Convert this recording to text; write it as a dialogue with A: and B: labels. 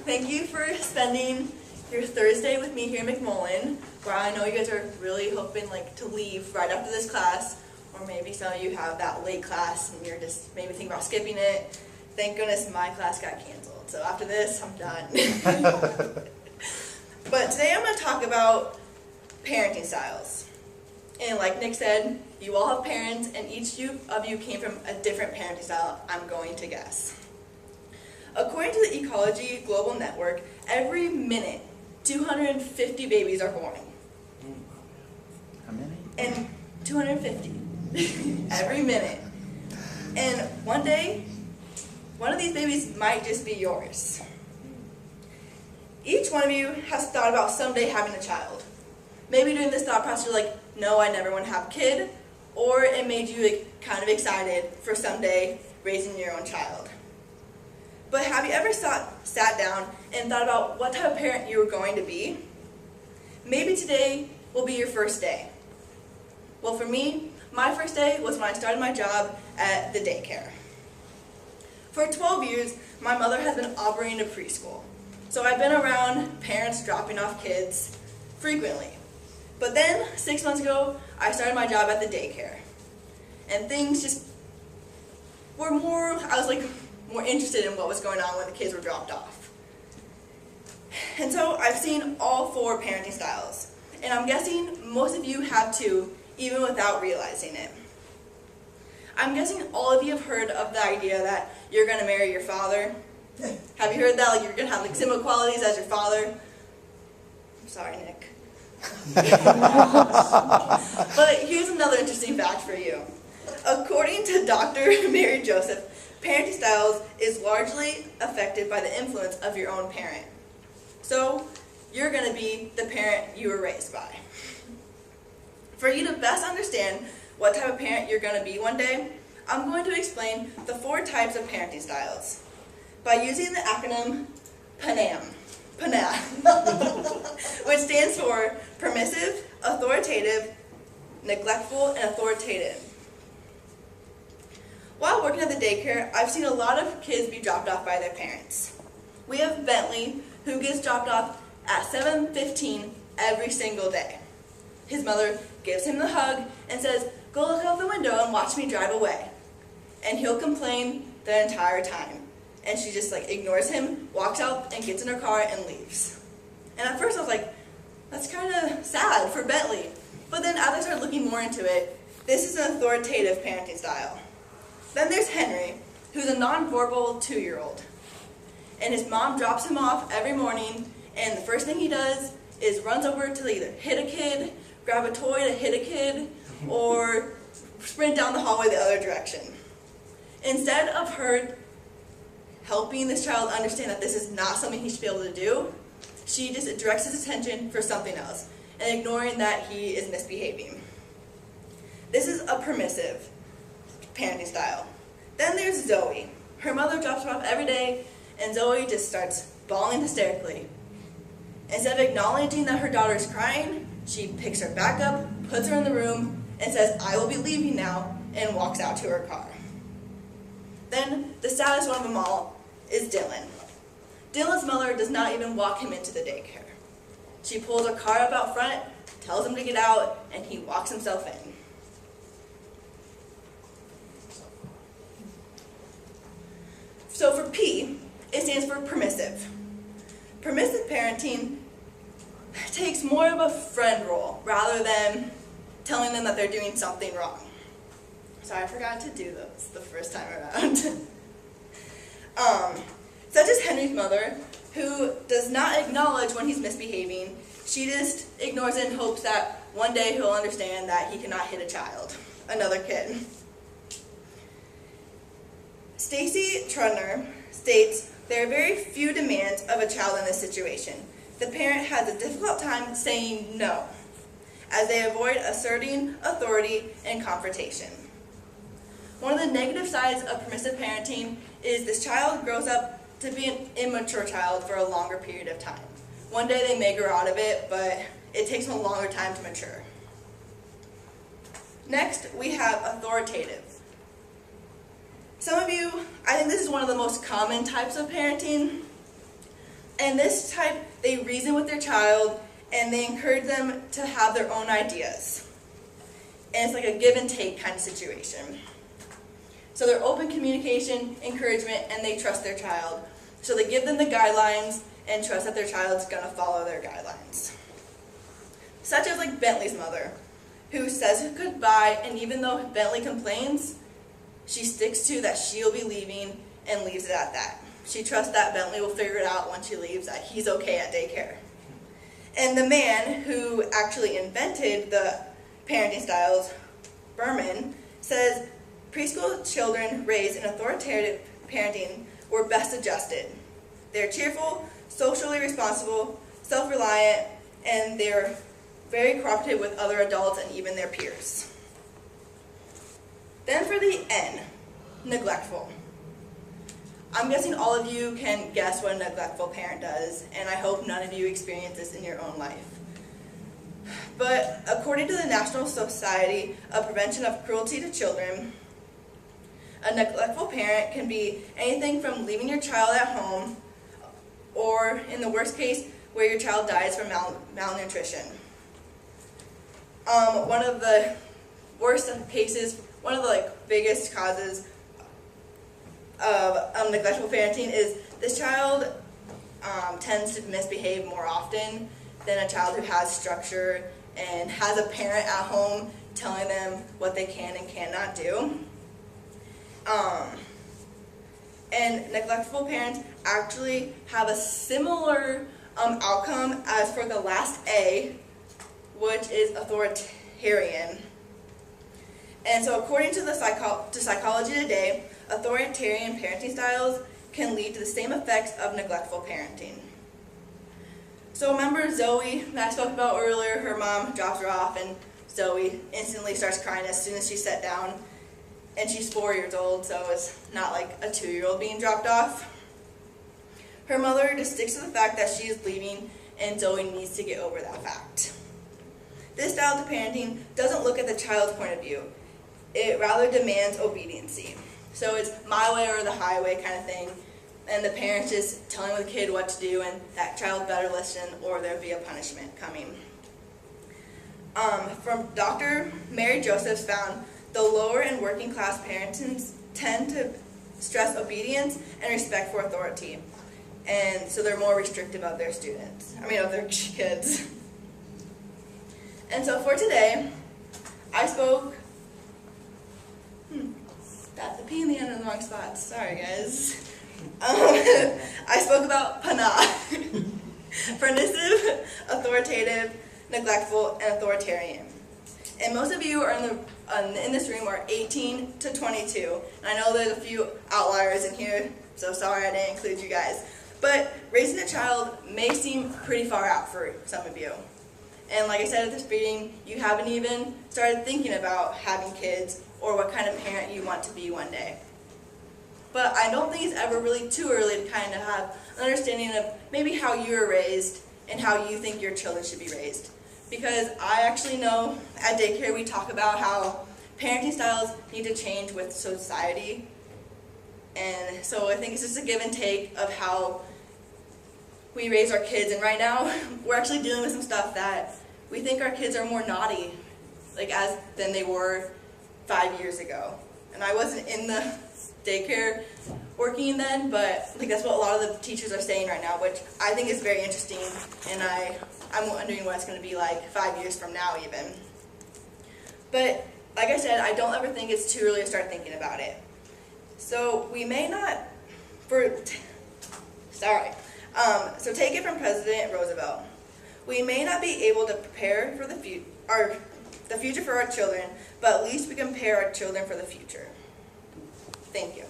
A: Thank you for spending your Thursday with me here in McMullen, where I know you guys are really hoping to leave right after this class, or maybe some of you have that late class and you're just maybe thinking about skipping it. Thank goodness my class got canceled, so after this, I'm done. But today I'm going to talk about parenting styles. And like Nick said, you all have parents, and each of you came from a different parenting style, I'm going to guess. According to the Ecology Global Network, every minute, 250 babies are born.
B: How many?
A: And 250 every minute. And one day, one of these babies might just be yours. Each one of you has thought about someday having a child. Maybe during this thought process you're like, no, I never want to have a kid, or it made you kind of excited for someday raising your own child. But have you ever sat down and thought about what type of parent you were going to be? Maybe today will be your first day. Well, for me, my first day was when I started my job at the daycare. For 12 years, my mother has been operating a preschool. So I've been around parents dropping off kids frequently. But then, 6 months ago, I started my job at the daycare. And things just were more interested in what was going on when the kids were dropped off. And so I've seen all 4 parenting styles. And I'm guessing most of you have too, even without realizing it. I'm guessing all of you have heard of the idea that you're going to marry your father. Have you heard that? You're going to have similar qualities as your father? I'm sorry, Nick. But here's another interesting fact for you. According to Dr. Mary Joseph, parenting styles is largely affected by the influence of your own parent. So, you're going to be the parent you were raised by. For you to best understand what type of parent you're going to be one day, I'm going to explain the 4 types of parenting styles by using the acronym PANAM, which stands for permissive, authoritative, neglectful, and authoritative. While working at the daycare, I've seen a lot of kids be dropped off by their parents. We have Bentley, who gets dropped off at 7:15 every single day. His mother gives him the hug and says, "Go look out the window and watch me drive away." And he'll complain the entire time. And she just ignores him, walks out and gets in her car and leaves. And at first I was like, that's kind of sad for Bentley. But then as I started looking more into it, this is an authoritative parenting style. Then there's Henry, who's a nonverbal 2-year-old. And his mom drops him off every morning, and the first thing he does is runs over to either hit a kid, grab a toy to hit a kid, or sprint down the hallway the other direction. Instead of her helping this child understand that this is not something he should be able to do, she just directs his attention for something else, and ignoring that he is misbehaving. This is a permissive parenting style. Then there's Zoe. Her mother drops her off every day, and Zoe just starts bawling hysterically. Instead of acknowledging that her daughter is crying, she picks her back up, puts her in the room, and says, "I will be leaving now," and walks out to her car. Then, the saddest one of them all is Dylan. Dylan's mother does not even walk him into the daycare. She pulls her car up out front, tells him to get out, and he walks himself in. So for P, it stands for permissive. Permissive parenting takes more of a friend role rather than telling them that they're doing something wrong. Sorry, I forgot to do those the first time around. Such as Henry's mother, who does not acknowledge when he's misbehaving. She just ignores it in hopes that one day he'll understand that he cannot hit a child, another kid. Stacy Trudner states, "There are very few demands of a child in this situation. The parent has a difficult time saying no, as they avoid asserting authority and confrontation." One of the negative sides of permissive parenting is this child grows up to be an immature child for a longer period of time. One day they may grow out of it, but it takes them a longer time to mature. Next, we have authoritative. Some of you, I think this is one of the most common types of parenting. And this type, they reason with their child and they encourage them to have their own ideas. And it's like a give and take kind of situation. So they're open communication, encouragement, and they trust their child. So they give them the guidelines and trust that their child's going to follow their guidelines. Such as like Bentley's mother, who says goodbye, and even though Bentley complains, she sticks to that she'll be leaving and leaves it at that. She trusts that Bentley will figure it out once she leaves, that he's okay at daycare. And the man who actually invented the parenting styles, Berman, says preschool children raised in authoritative parenting were best adjusted. They're cheerful, socially responsible, self-reliant, and they're very cooperative with other adults and even their peers. Then for the N, neglectful. I'm guessing all of you can guess what a neglectful parent does, and I hope none of you experience this in your own life. But according to the National Society of Prevention of Cruelty to Children, a neglectful parent can be anything from leaving your child at home, or in the worst case, where your child dies from malnutrition. One of the worst cases, one of the biggest causes of neglectful parenting is this child tends to misbehave more often than a child who has structure and has a parent at home telling them what they can and cannot do. And neglectful parents actually have a similar outcome as for the last A, which is authoritarian. And so according to Psychology Today, authoritarian parenting styles can lead to the same effects of neglectful parenting. So remember Zoe that I spoke about earlier? Her mom drops her off and Zoe instantly starts crying as soon as she sat down. And she's 4 years old, so it's not like a 2-year-old being dropped off. Her mother just sticks to the fact that she is leaving and Zoe needs to get over that fact. This style of parenting doesn't look at the child's point of view. It rather demands obediency. So it's my way or the highway kind of thing, and the parents just telling the kid what to do, and that child better listen or there'll be a punishment coming. From Dr. Mary Josephs found the lower and working class parents tend to stress obedience and respect for authority, and so they're more restrictive of their of their kids. And so for today, I spoke. That's a P in the end of the wrong spot. Sorry, guys. I spoke about PANA. Permissive, authoritative, neglectful, and authoritarian. And most of you are in this room are 18 to 22. And I know there's a few outliers in here, so sorry I didn't include you guys. But raising a child may seem pretty far out for some of you. And like I said at this meeting, you haven't even started thinking about having kids or what kind of parent you want to be one day. But I don't think it's ever really too early to kind of have an understanding of maybe how you were raised and how you think your children should be raised. Because I actually know at daycare we talk about how parenting styles need to change with society. And so I think it's just a give and take of how we raise our kids. And right now we're actually dealing with some stuff that we think our kids are more naughty than they were 5 years ago. And I wasn't in the daycare working then, but that's what a lot of the teachers are saying right now, which I think is very interesting, and I'm wondering what it's going to be like 5 years from now even. But like I said, I don't ever think it's too early to start thinking about it. So we may not, so take it from President Roosevelt. We may not be able to prepare for the future for our children, but at least we can prepare our children for the future. Thank you.